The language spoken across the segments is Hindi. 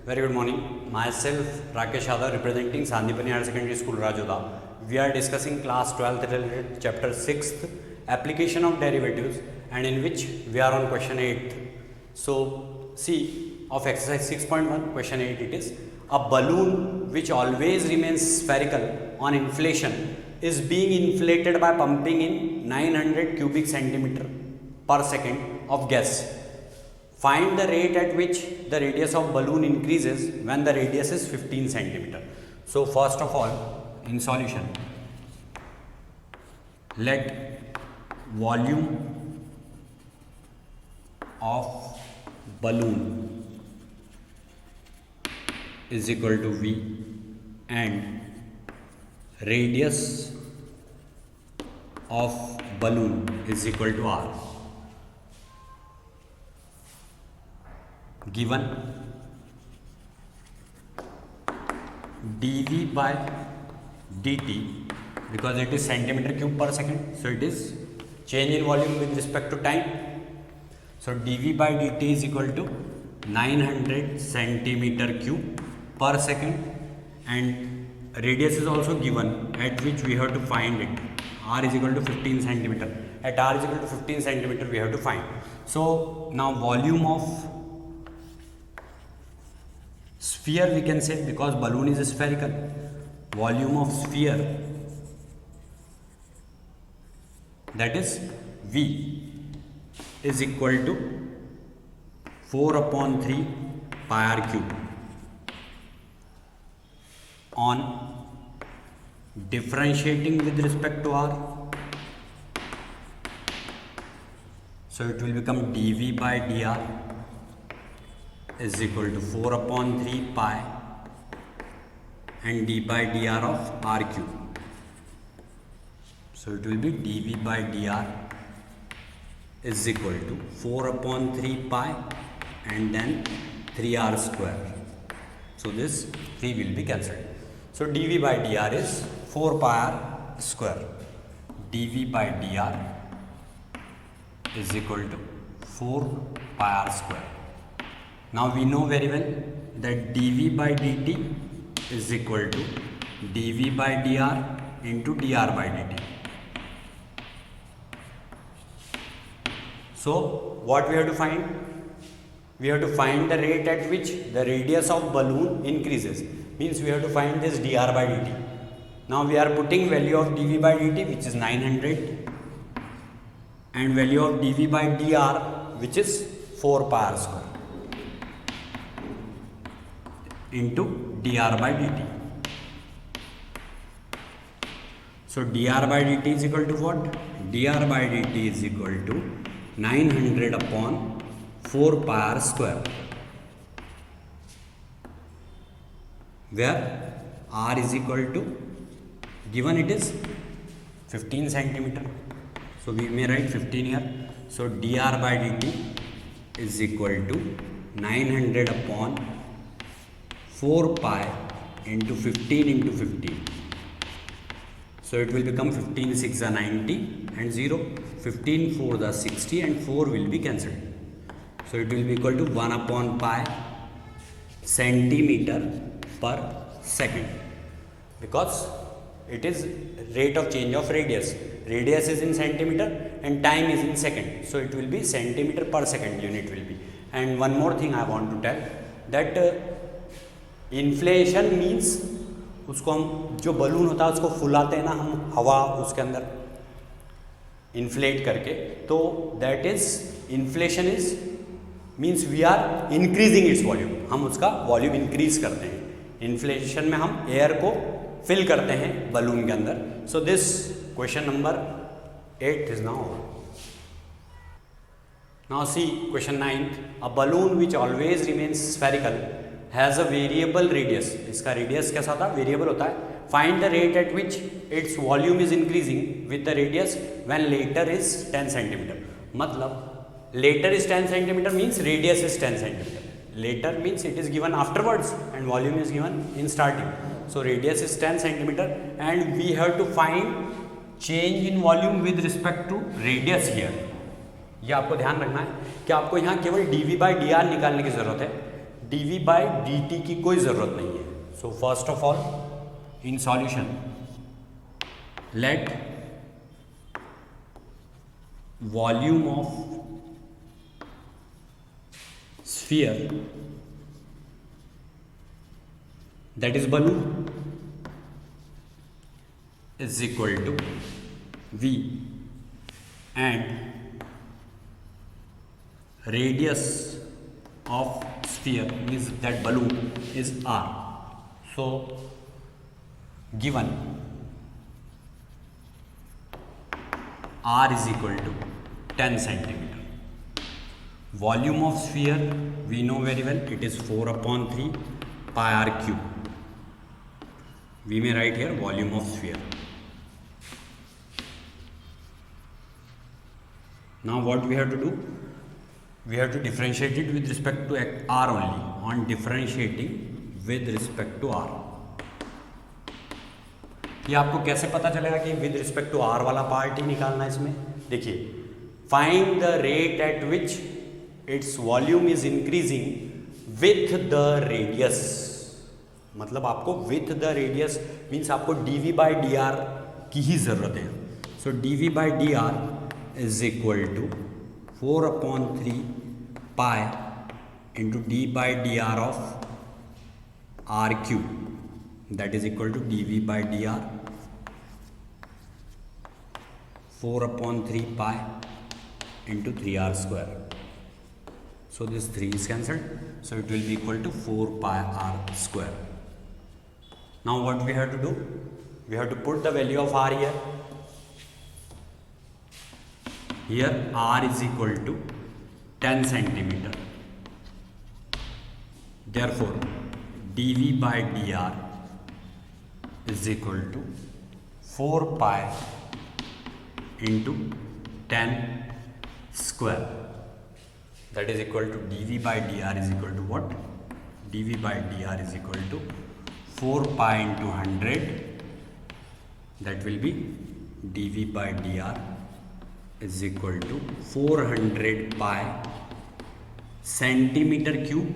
Very good morning. Myself, Rakesh Yadav, representing Sandipani Higher Secondary School, Rajoda. We are discussing class 12th related chapter 6th, application of derivatives, and in which we are on question 8. So, see, of exercise 6.1, question 8 it is, a balloon which always remains spherical on inflation is being inflated by pumping in 900 cubic centimeter per second of gas. Find the rate at which the radius of balloon increases when the radius is 15 centimeter. So first of all, in solution, let volume of balloon is equal to V and radius of balloon is equal to R. Given dV by dt, because it is centimeter cube per second, so it is change in volume with respect to time. So dV by dt is equal to 900 centimeter cube per second, and radius is also given at which we have to find it. R is equal to 15 centimeter. At R is equal to 15 centimeter we have to find. So now volume of sphere we can say, because balloon is spherical, volume of sphere, that is V, is equal to 4 upon 3 pi r cube. On differentiating with respect to R, so it will become dV by dr is equal to 4 upon 3 pi and d by dr of r cube. So it will be dV by dr is equal to 4 upon 3 pi and then 3r square. So this 3 will be cancelled. So dV by dr is 4 pi r square. dV by dr is equal to 4 pi r square. Now we know very well that dV by dt is equal to dV by dr into dr by dt. So what we have to find? We have to find the rate at which the radius of balloon increases. Means we have to find this dr by dt. Now we are putting value of dV by dt, which is 900, and value of dV by dr, which is 4 pi r square, into dr by dt. So dr by dt is equal to what? Dr by dt is equal to 900 upon 4 pi r square, where r is equal to, given it is 15 centimeter, so we may write 15 here. So dr by dt is equal to 900 upon 4 pi into 15 into 15. So it will become 15 6 are 90 and 0, 15 4 are 60 and 4 will be cancelled. So it will be equal to 1 upon pi centimeter per second, because it is rate of change of radius. Radius is in centimeter and time is in second. So it will be centimeter per second unit will be. And one more thing I want to tell, that inflation means उसको हम, जो बलून होता है उसको फुलाते हैं ना हम हवा उसके अंदर इन्फ्लेट करके, तो that is inflation is means we are increasing its volume. हम उसका वॉल्यूम इंक्रीज करते हैं. इन्फ्लेशन में हम एयर को फिल करते हैं बलून के अंदर. So this question number 8 is now. Now see question 9. A balloon which always remains spherical has a variable radius. इसका radius कैसा होता है? Variable होता है. Find the rate at which its volume is increasing with the radius when later is 10 centimeter. मतलब later is 10 centimeter means radius is 10 centimeter. Later means it is given afterwards and volume is given in starting. So radius is 10 centimeter and we have to find change in volume with respect to radius here. ये आपको ध्यान रखना है कि आपको यहाँ केवल dV by dr निकालने की जरूरत है. dv by dt की कोई ज़रूरत नहीं है. So first of all, in solution, let volume of sphere, that is balloon, is equal to v, and radius of sphere means that balloon is r. So given r is equal to 10 centimeter. Volume of sphere we know very well, it is 4/3 pi r cube. We may write here volume of sphere. Now what we have to do? We have to differentiate it with respect to r only. On differentiating with respect to r, ये आपको कैसे पता चलेगा कि विद रिस्पेक्ट टू r वाला पार्ट ही निकालना है इसमें? देखिए, find the rate at which its volume is increasing with the radius. मतलब आपको विथ द रेडियस मीन्स आपको dv बाई डी आर की ही जरूरत है. So dv by d r is equal to 4/3 pi into d by d r of r cube, that is equal to dv by dr 4/3 pi into 3r square. So this 3 is cancelled, so it will be equal to 4 pi r square. Now what we have to do? We have to put the value of r here. Here r is equal to 10 centimeter. Therefore dv by dr is equal to 4 pi into 10 square. That is equal to dv by dr is equal to what? dv by dr is equal to 4 pi into 100. That will be dv by dr is equal to 400 pi centimetre cube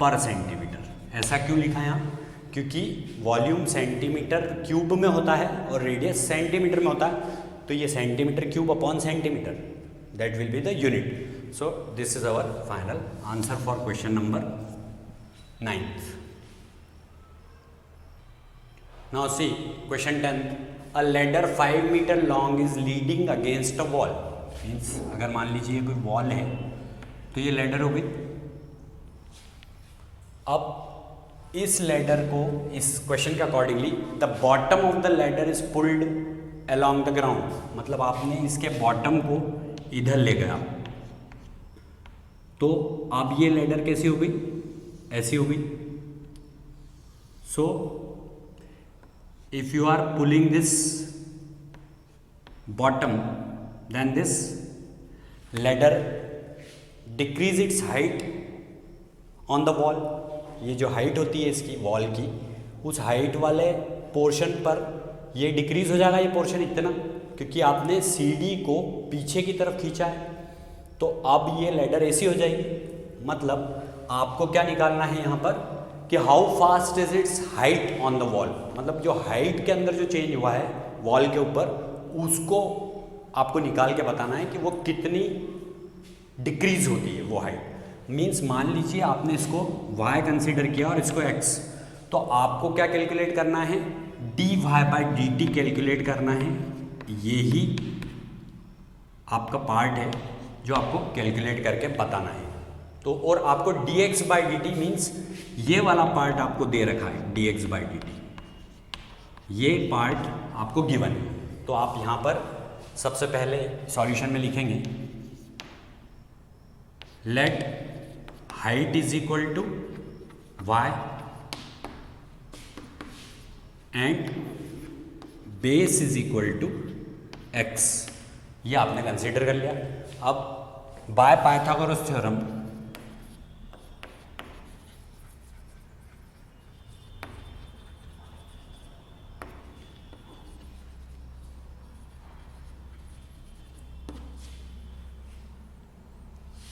पर सेंटीमीटर. ऐसा क्यों लिखा है यहाँ? क्योंकि वॉल्यूम सेंटीमीटर क्यूब में होता है और रेडियस सेंटीमीटर में होता है, तो ये centimetre cube upon centimetre, that will be the unit. So this is our final answer for question number 9th. Now see question 10th. A ladder 5 metre long is leading against a wall. Means अगर मान लीजिए कोई वॉल है तो ये लेडर हो गई. अब इस लेडर को इस क्वेश्चन के accordingly the bottom of the ladder is pulled along the ground. मतलब आपने इसके बॉटम को इधर ले गया, तो अब ये लेडर कैसी हो गई? ऐसी हो गई. So if you are pulling this bottom, then this ladder decreases its height on the wall. ये जो हाइट होती है इसकी वॉल की, उस हाइट वाले पोर्शन पर ये डिक्रीज हो जाएगा ये पोर्शन इतना, क्योंकि आपने सीढ़ी को पीछे की तरफ खींचा है. तो अब ये लेडर ऐसी हो जाएगी. मतलब आपको क्या निकालना है यहाँ पर कि how fast is it's height on the wall. मतलब जो हाइट के अंदर जो चेंज हुआ है वॉल के ऊपर, उसको आपको निकाल के बताना है कि वो कितनी डिक्रीज होती है वो हाइट. मीन्स मान लीजिए आपने इसको y कंसीडर किया और इसको x, तो आपको क्या कैलकुलेट करना है? dy बाई dt कैलकुलेट करना है. यही आपका पार्ट है जो आपको कैलकुलेट करके बताना है. तो और आपको dx बाई dt मीन्स ये वाला पार्ट आपको दे रखा है, dx बाई dt ये पार्ट आपको गिवन है. तो आप यहाँ पर सबसे पहले सॉल्यूशन में लिखेंगे late height is equal to y and base is equal to x. ये आपने कंसीडर कर लिया. अब by Pythagoras theorem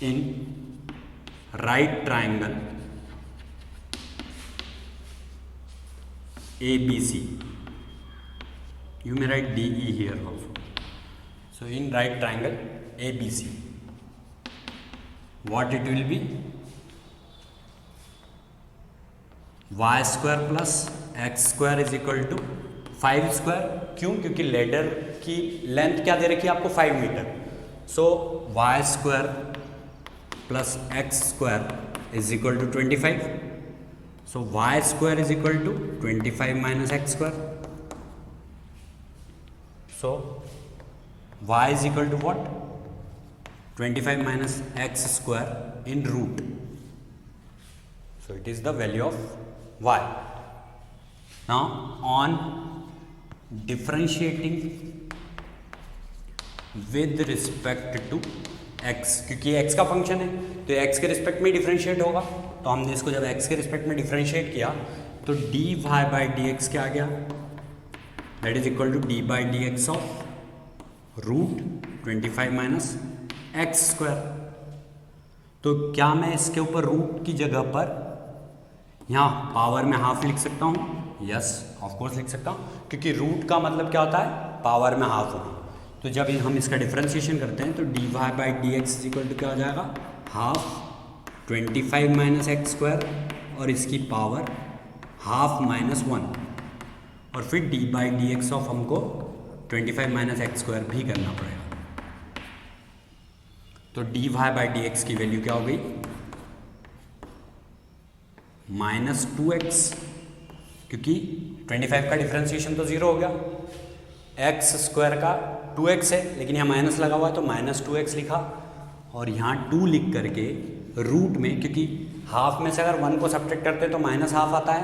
in right triangle ABC. You may write DE here also. So in right triangle ABC, what it will be? Y square plus x square is equal to 5 square. क्यों? क्योंकि लेडर की लेंथ क्या दे रखी है आपको? 5 metre. So y square plus x square is equal to 25. So y square is equal to 25 minus x square. So y is equal to what? 25 minus x square in root. So it is the value of y. Now on differentiating with respect to x, क्योंकि x का फंक्शन है तो x के रिस्पेक्ट में डिफरेंशिएट होगा, तो हमने इसको जब x के रिस्पेक्ट में डिफरेंशिएट किया तो dy by dx क्या आ गया? That is equal to d by d x of root 25 minus x square. तो क्या मैं इसके ऊपर रूट की जगह पर यहाँ पावर में हाफ लिख सकता हूँ? यस, ऑफ कोर्स लिख सकता हूँ, क्योंकि रूट का मतलब क्या होता है? पावर में हाफ होना. तो जब हम इसका डिफरेंशिएशन करते हैं तो d y by d x equal to क्या हो जाएगा? हाफ 25 माइनस एक्स स्क्वायर और इसकी पावर हाफ माइनस 1, और फिर d by d x of हमको 25 माइनस एक्स स्क्वायर भी करना पड़ेगा. तो d y by d x की वैल्यू क्या हो गई? माइनस 2x, क्योंकि 25 का डिफरेंशिएशन तो 0 हो गया. एक्स स्क्वायर का 2x है, लेकिन यहाँ माइनस लगा हुआ है तो माइनस 2x लिखा, और यहाँ 2 लिख करके रूट में, क्योंकि हाफ में से अगर 1 को सब्ट्रैक्ट करते हैं तो माइनस हाफ आता है,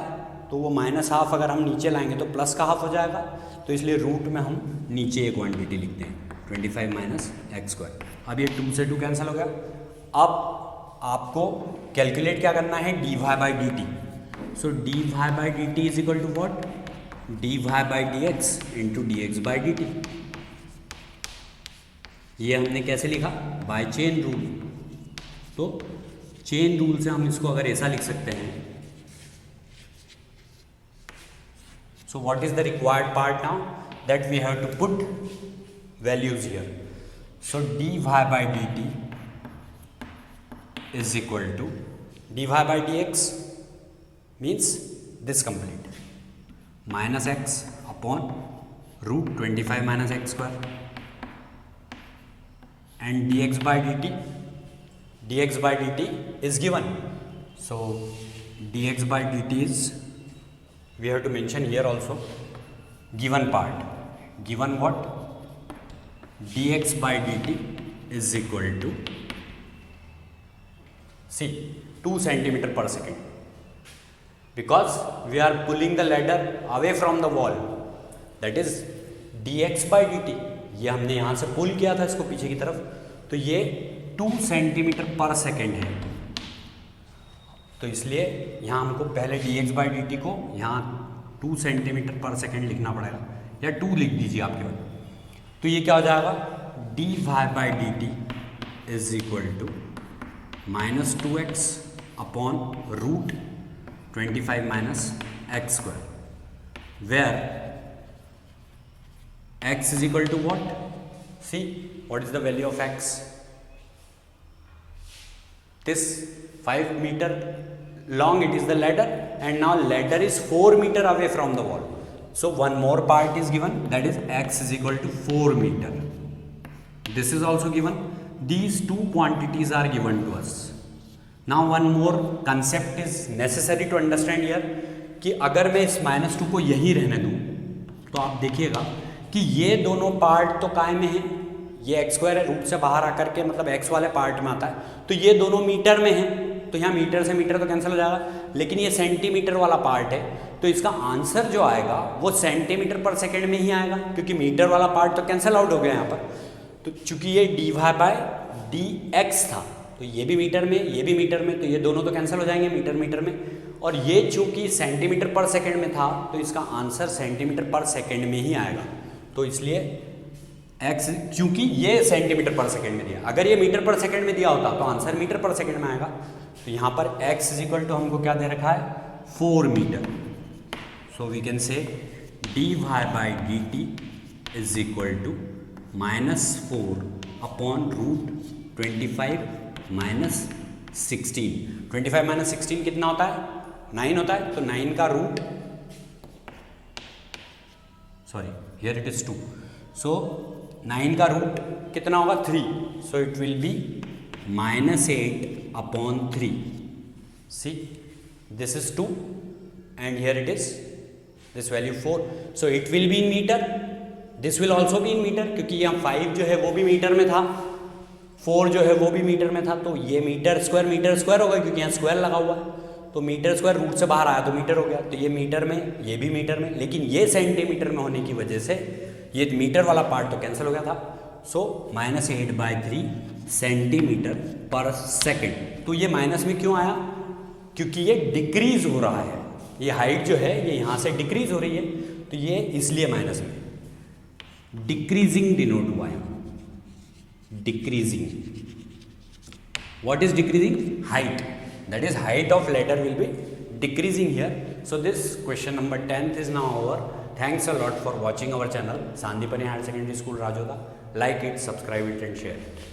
तो वो माइनस हाफ अगर हम नीचे लाएंगे तो प्लस का हाफ हो जाएगा, तो इसलिए रूट में हम नीचे एक क्वांटिटी लिखते हैं 25 माइनस एक्स स्क्वायर. अब ये 2 से 2 कैंसिल हो गया. अब आपको कैलकुलेट क्या करना है? D y by d t. So d y by d t is equal to what? D y by d x into d x by d t. ये हमने कैसे लिखा? By chain rule. तो चेन रूल से हम इसको अगर ऐसा लिख सकते हैं. So what is the required part now? That we have to put values here. So dy by dt is equal to dy by dx means this complete minus x upon root 25 minus x square, and dx by dt is given. So dx by dt is, we have to mention here also given part. Given what? dx by dt is equal to, see, 2 centimeter per second, because we are pulling the ladder away from the wall. That is dx by dt. ये हमने यहाँ से पुल किया था इसको पीछे की तरफ, तो ये 2 सेंटीमीटर पर सेकेंड है. तो इसलिए यहाँ हमको पहले dx बाई डी टी को यहाँ 2 सेंटीमीटर पर सेकेंड लिखना पड़ेगा, या 2 लिख दीजिए आपके पास. तो ये क्या हो जाएगा? D y by d t is equal to minus 2x upon root 25 minus x square, where x is equal to what? See, what is the value of x? This 5 meter long it is the ladder, and now ladder is 4 meter away from the wall. So one more part is given, that is x is equal to 4 meter. This is also given. These two quantities are given to us. Now one more concept is necessary to understand here, कि अगर मैं इस -2 को यहीं रहने दूँ तो आप देखिएगा कि ये दोनों पार्ट तो कायम में है. ये एक्स स्क्वायर है, रूट से बाहर आकर के मतलब एक्स वाले पार्ट में आता है, तो ये दोनों मीटर में हैं, तो यहाँ मीटर से मीटर तो कैंसिल हो जाएगा. लेकिन ये सेंटीमीटर वाला पार्ट है, तो इसका आंसर जो आएगा वो सेंटीमीटर पर सेकेंड में ही आएगा, क्योंकि मीटर वाला पार्ट तो कैंसिल आउट हो गया यहाँ पर. तो चूंकि ये d y by d x था, तो ये भी मीटर में, ये भी मीटर में, तो ये दोनों तो कैंसिल हो जाएंगे मीटर मीटर में. और ये चूंकि सेंटीमीटर पर सेकेंड में था, तो इसका आंसर सेंटीमीटर पर सेकेंड में ही आएगा. तो इसलिए x, क्योंकि ये सेंटीमीटर पर सेकेंड में दिया, अगर ये मीटर पर सेकेंड में दिया होता तो आंसर मीटर पर सेकेंड में आएगा. तो यहाँ पर x इज इक्वल टू हमको क्या दे रखा है? 4 metre. So we can say dy by dt is equal to -4 upon root 25 minus 16. 25 minus 16 कितना होता है? 9 होता है. तो 9 का root, sorry here it is 2. So 9 का रूट कितना होगा? 3. So it will be -8 upon 3. See, this is 2 and here it is this value 4. So it will be in meter. This will also be in meter, क्योंकि यहाँ 5 जो है वो भी मीटर में था, 4 जो है वो भी मीटर में था. तो ये मीटर स्क्वायर होगा, क्योंकि यहाँ स्क्वायर लगा हुआ है. तो मीटर स्क्वायर रूट से बाहर आया तो मीटर हो गया. तो ये मीटर में, ये भी मीटर में, लेकिन ये सेंटीमीटर में होने की वजह से ये मीटर वाला पार्ट तो कैंसिल हो गया था. सो -8/3 सेंटीमीटर पर सेकेंड. तो ये माइनस में क्यों आया? क्योंकि ये डिक्रीज हो रहा है. ये हाइट जो है ये यहाँ से डिक्रीज हो रही है, तो ये इसलिए माइनस में. डिक्रीजिंग डिनोट हुआ है. Decreasing. What is decreasing? Height. That is height of ladder will be decreasing here. So this question number 10th is now over. Thanks a lot for watching our channel Sandipani Higher Secondary School Rajodha. Like it, subscribe it and share it.